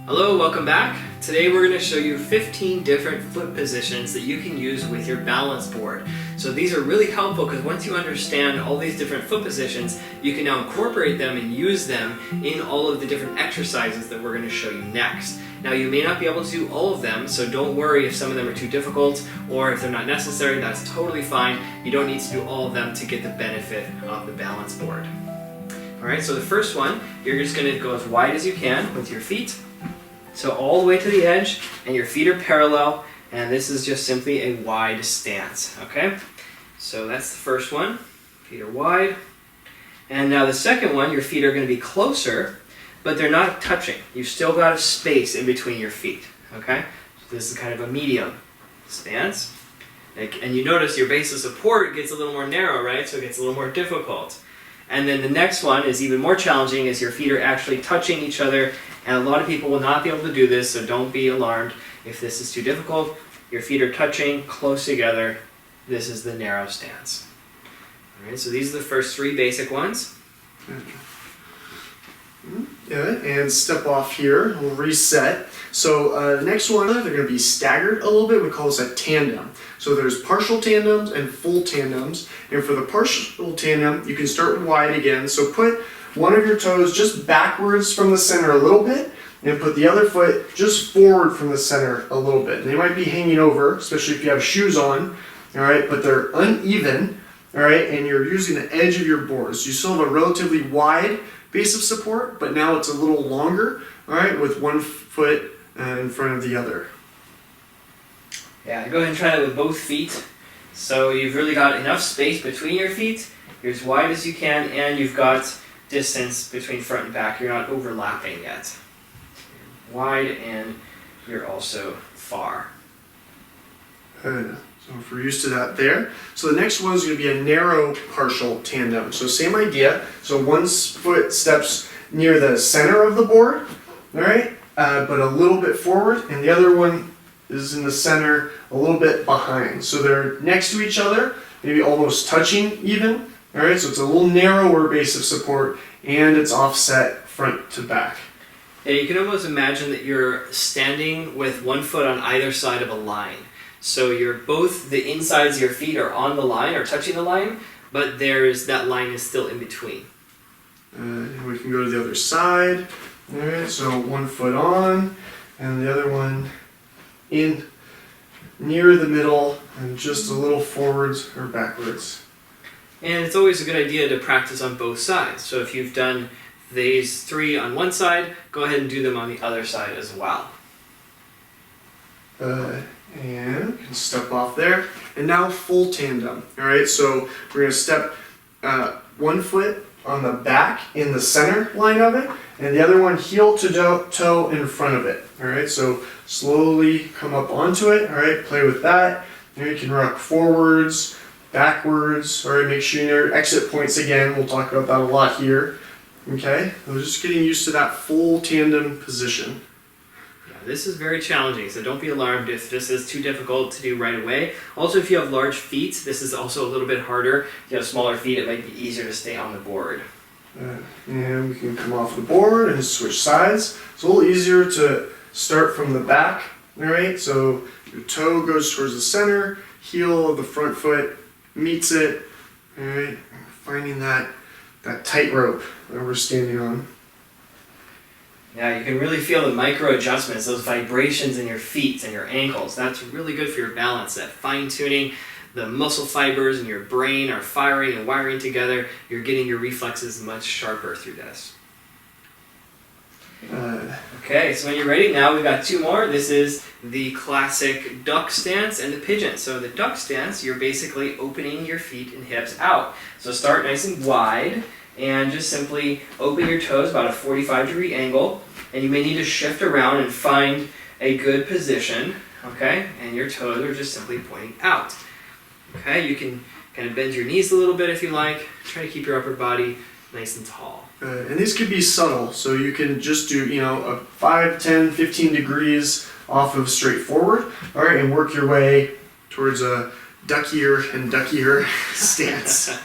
Hello, welcome back. Today we're going to show you 15 different foot positions that you can use with your balance board. So these are really helpful because once you understand all these different foot positions, you can now incorporate them and use them in all of the different exercises that we're going to show you next. Now you may not be able to do all of them, so don't worry if some of them are too difficult or if they're not necessary. That's totally fine. You don't need to do all of them to get the benefit of the balance board. Alright, so the first one, you're just going to go as wide as you can with your feet. So all the way to the edge, and your feet are parallel, and this is just simply a wide stance, okay? So that's the first one, feet are wide. And now the second one, your feet are going to be closer, but they're not touching. You've still got a space in between your feet, okay? So this is kind of a medium stance. And you notice your base of support gets a little more narrow, right? So it gets a little more difficult. And then the next one is even more challenging as your feet are actually touching each other, and a lot of people will not be able to do this, so don't be alarmed if this is too difficult. Your feet are touching close together. This is the narrow stance. All right, so these are the first three basic ones. Yeah, and step off here, we'll reset. So the next one, they're going to be staggered a little bit. We call this a tandem. So there's partial tandems and full tandems. And for the partial tandem, you can start wide again. So put one of your toes just backwards from the center a little bit, and put the other foot just forward from the center a little bit. And they might be hanging over, especially if you have shoes on, all right, but they're uneven, all right, and you're using the edge of your board. So you still have a relatively wide base of support, but now it's a little longer, all right, with one foot in front of the other. Yeah, go ahead and try that with both feet. So you've really got enough space between your feet. You're as wide as you can, and you've got distance between front and back. You're not overlapping yet. You're wide, and you're also far. So if we're used to that there. So the next one is going to be a narrow partial tandem. So same idea. So one foot steps near the center of the board, all right, but a little bit forward, and the other one is in the center a little bit behind. So they're next to each other, maybe almost touching even, all right, so it's a little narrower base of support, and it's offset front to back. Yeah, you can almost imagine that you're standing with one foot on either side of a line. So you're both, the insides of your feet are on the line or touching the line, but that line is still in between. We can go to the other side. All right, so one foot on, and the other one in near the middle, and just a little forwards or backwards. And it's always a good idea to practice on both sides. So if you've done these three on one side, go ahead and do them on the other side as well. And you can step off there. And now full tandem. All right, so we're going to step one foot on the back in the center line of it, and the other one heel to toe in front of it. All right, so slowly come up onto it. All right, play with that. Now you can rock forwards, backwards. All right, make sure your exit points again. We'll talk about that a lot here. Okay, so just getting used to that full tandem position. This is very challenging, so don't be alarmed if this is too difficult to do right away. Also, if you have large feet, this is also a little bit harder. If you have smaller feet, it might be easier to stay on the board. And we can come off the board and switch sides. It's a little easier to start from the back, all right? So your toe goes towards the center, heel of the front foot meets it, all right? Finding that tightrope that we're standing on. Yeah, you can really feel the micro adjustments, those vibrations in your feet and your ankles. That's really good for your balance, that fine-tuning. The muscle fibers in your brain are firing and wiring together. You're getting your reflexes much sharper through this. Okay, so when you're ready, now we've got two more. This is the classic duck stance and the pigeon. So the duck stance, you're basically opening your feet and hips out. So start nice and wide, and just simply open your toes about a 45-degree angle, and you may need to shift around and find a good position, okay? And your toes are just simply pointing out. Okay, you can kind of bend your knees a little bit if you like. Try to keep your upper body nice and tall. And these could be subtle, so you can just do, a 5, 10, 15 degrees off of straight forward, all right, and work your way towards a duckier and duckier stance.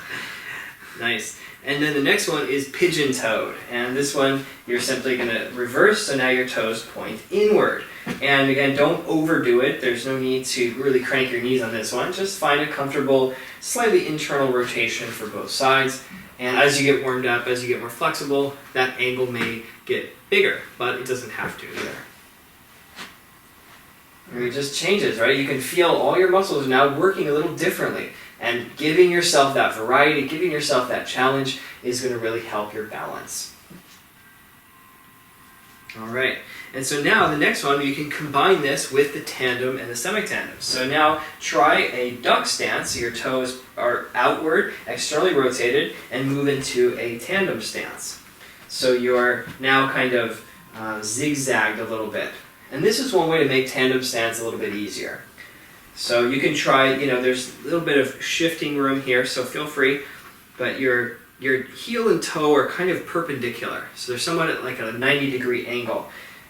Nice. And then the next one is pigeon-toed. And this one, you're simply going to reverse, so now your toes point inward. And again, don't overdo it. There's no need to really crank your knees on this one. Just find a comfortable, slightly internal rotation for both sides. And as you get warmed up, as you get more flexible, that angle may get bigger, but it doesn't have to either. And it just changes, right? You can feel all your muscles now working a little differently. And giving yourself that variety, giving yourself that challenge is going to really help your balance. All right, and so now the next one, you can combine this with the tandem and the semi-tandem. So now try a duck stance, so your toes are outward, externally rotated, and move into a tandem stance. So you're now kind of zigzagged a little bit. And this is one way to make tandem stance a little bit easier. So you can try, there's a little bit of shifting room here, so feel free, but your heel and toe are kind of perpendicular. So they're somewhat at like a 90-degree angle,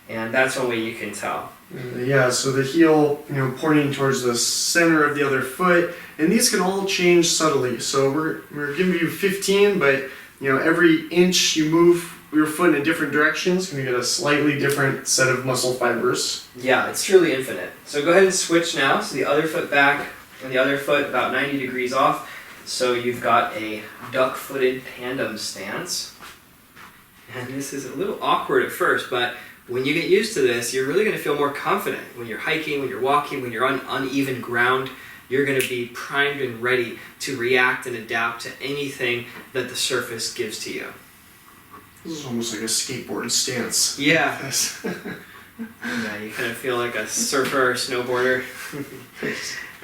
and that's one way you can tell. Yeah, so the heel, pointing towards the center of the other foot, and these can all change subtly. So we're giving you 15, but every inch you move your foot in a different direction is going to get a slightly different set of muscle fibers. Yeah, it's truly infinite. So go ahead and switch now. So the other foot back and the other foot about 90 degrees off. So you've got a duck-footed tandem stance. And this is a little awkward at first, but when you get used to this, you're really going to feel more confident. When you're hiking, when you're walking, when you're on uneven ground, you're going to be primed and ready to react and adapt to anything that the surface gives to you. This is almost like a skateboard stance. Yeah. Yeah, you kind of feel like a surfer or snowboarder.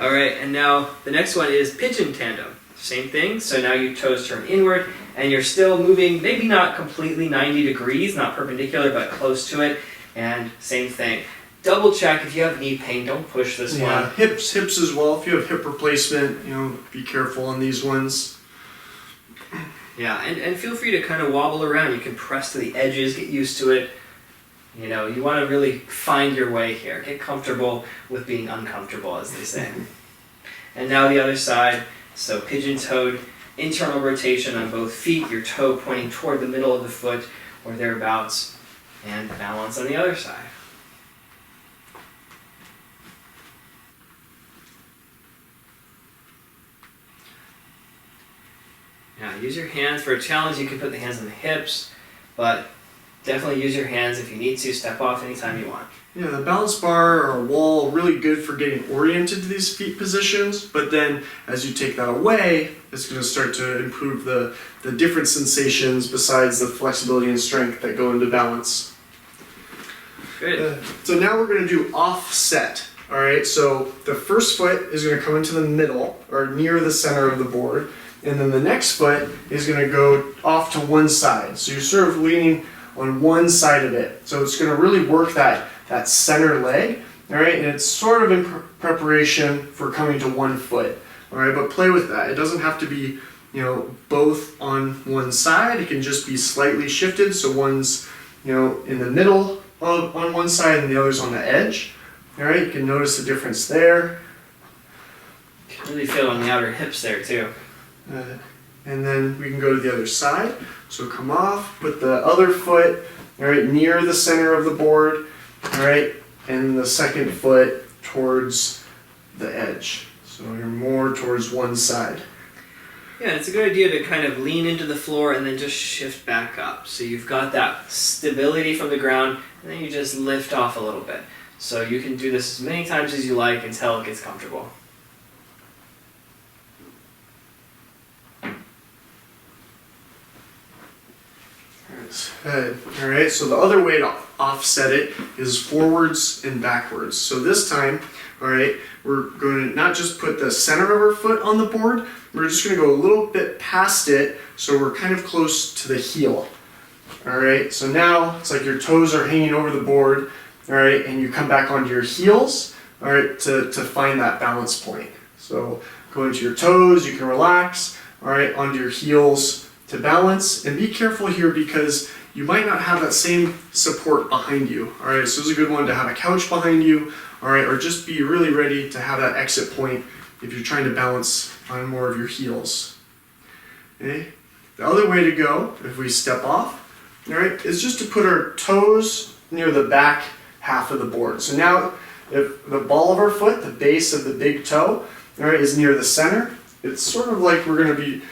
All right, and now the next one is pigeon tandem. Same thing, so now your toes turn inward, and you're still moving, maybe not completely 90 degrees, not perpendicular, but close to it, and same thing. Double check if you have knee pain, don't push this one. Hips as well. If you have hip replacement, be careful on these ones. Yeah, and feel free to kind of wobble around. You can press to the edges, get used to it. You want to really find your way here. Get comfortable with being uncomfortable, as they say. And now the other side. So pigeon-toed, internal rotation on both feet, your toe pointing toward the middle of the foot or thereabouts, and balance on the other side. Now use your hands for a challenge. You can put the hands on the hips, but definitely use your hands if you need to. Step off anytime you want. Yeah, the balance bar or wall, really good for getting oriented to these feet positions, but then as you take that away, it's going to start to improve the different sensations besides the flexibility and strength that go into balance. Good. So now we're going to do offset. All right, so the first foot is going to come into the middle or near the center of the board, and then the next foot is going to go off to one side. So you're sort of leaning on one side of it. So it's going to really work that center leg, all right? And it's sort of in preparation for coming to one foot, all right? But play with that. It doesn't have to be, both on one side. It can just be slightly shifted. So one's, in the middle on one side and the other's on the edge, all right? You can notice the difference there. You can really feel on the outer hips there too. And then we can go to the other side. So come off, put the other foot, all right, near the center of the board, all right, and the second foot towards the edge. So you're more towards one side. Yeah, it's a good idea to kind of lean into the floor and then just shift back up. So you've got that stability from the ground, and then you just lift off a little bit. So you can do this as many times as you like until it gets comfortable. Good. All right, so the other way to offset it is forwards and backwards. So this time, all right, we're going to not just put the center of our foot on the board, we're just going to go a little bit past it so we're kind of close to the heel. All right, so now it's like your toes are hanging over the board, all right, and you come back onto your heels, all right, to find that balance point. So go into your toes, you can relax, all right, onto your heels to balance, and be careful here because you might not have that same support behind you. All right, so this is a good one to have a couch behind you, all right, or just be really ready to have that exit point if you're trying to balance on more of your heels. Okay, The other way to go, if we step off, all right, is just to put our toes near the back half of the board. So now, if the ball of our foot, the base of the big toe, all right, is near the center, it's sort of like we're going to be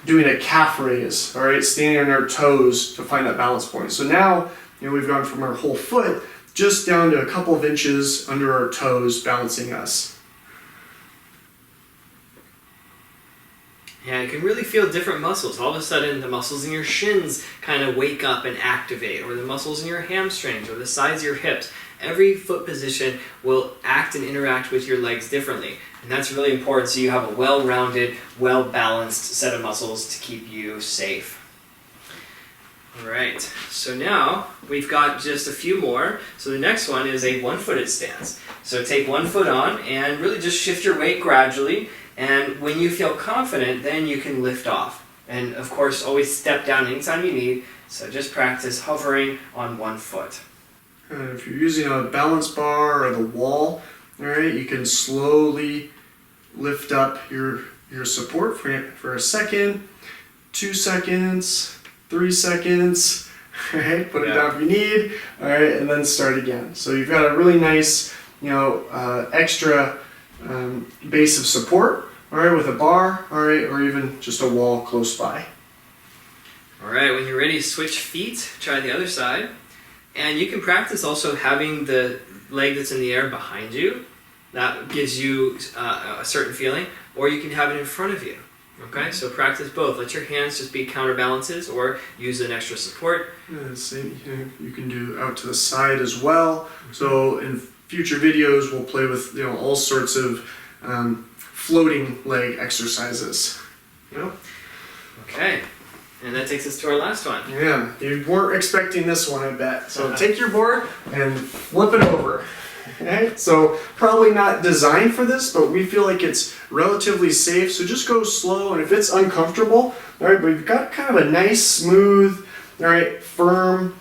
doing a calf raise, all right, standing on our toes to find that balance point. So now, we've gone from our whole foot just down to a couple of inches under our toes, balancing us. Yeah, you can really feel different muscles. All of a sudden, the muscles in your shins kind of wake up and activate, or the muscles in your hamstrings, or the sides of your hips. Every foot position will act and interact with your legs differently. And that's really important so you have a well-rounded, well-balanced set of muscles to keep you safe. All right, so now we've got just a few more. So the next one is a one-footed stance. So take one foot on and really just shift your weight gradually. And when you feel confident, then you can lift off. And of course, always step down anytime you need. So just practice hovering on one foot. And if you're using a balance bar or the wall, all right, you can slowly lift up your support for a second, 2 seconds, 3 seconds. All right, put it down if you need. All right, and then start again. So you've got a really nice, extra base of support. All right, with a bar. All right, or even just a wall close by. All right, when you're ready, switch feet. Try the other side. And you can practice also having the leg that's in the air behind you. That gives you a certain feeling. Or you can have it in front of you. Okay, so practice both. Let your hands just be counterbalances or use an extra support. Same, you can do out to the side as well. So in future videos, we'll play with all sorts of floating leg exercises. Okay. And that takes us to our last one. Yeah, you weren't expecting this one, I bet. So take your board and flip it over. Okay? So probably not designed for this, but we feel like it's relatively safe. So just go slow, and if it's uncomfortable, all right, but you've got kind of a nice, smooth, all right, firm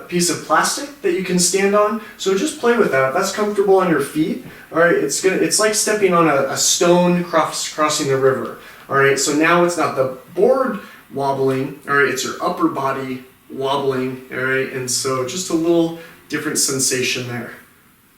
piece of plastic that you can stand on. So just play with that. If that's comfortable on your feet, all right, it's like stepping on a stone crossing the river. All right, so now it's not the board wobbling, all right, it's your upper body wobbling, all right, and so just a little different sensation there.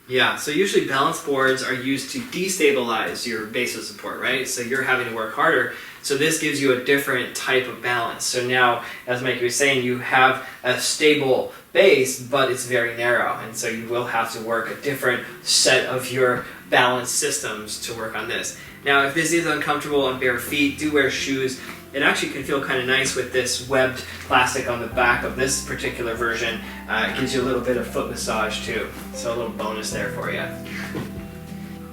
Yeah, so usually balance boards are used to destabilize your base of support, right? So you're having to work harder. So this gives you a different type of balance. So now, as Mike was saying, you have a stable base, but it's very narrow. And so you will have to work a different set of your balance systems to work on this. Now, if this is uncomfortable on bare feet, do wear shoes. It actually can feel kind of nice with this webbed plastic on the back of this particular version. It gives you a little bit of foot massage too. So a little bonus there for you.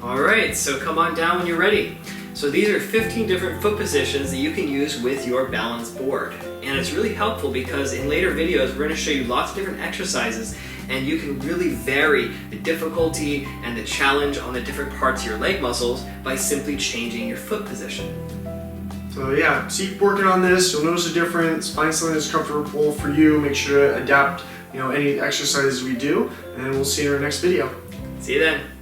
Alright, so come on down when you're ready. So these are 15 different foot positions that you can use with your balance board. And it's really helpful because in later videos we're going to show you lots of different exercises and you can really vary the difficulty and the challenge on the different parts of your leg muscles by simply changing your foot position. So yeah, keep working on this. You'll notice a difference. Find something that's comfortable for you. Make sure to adapt, any exercises we do, and we'll see you in our next video. See you then.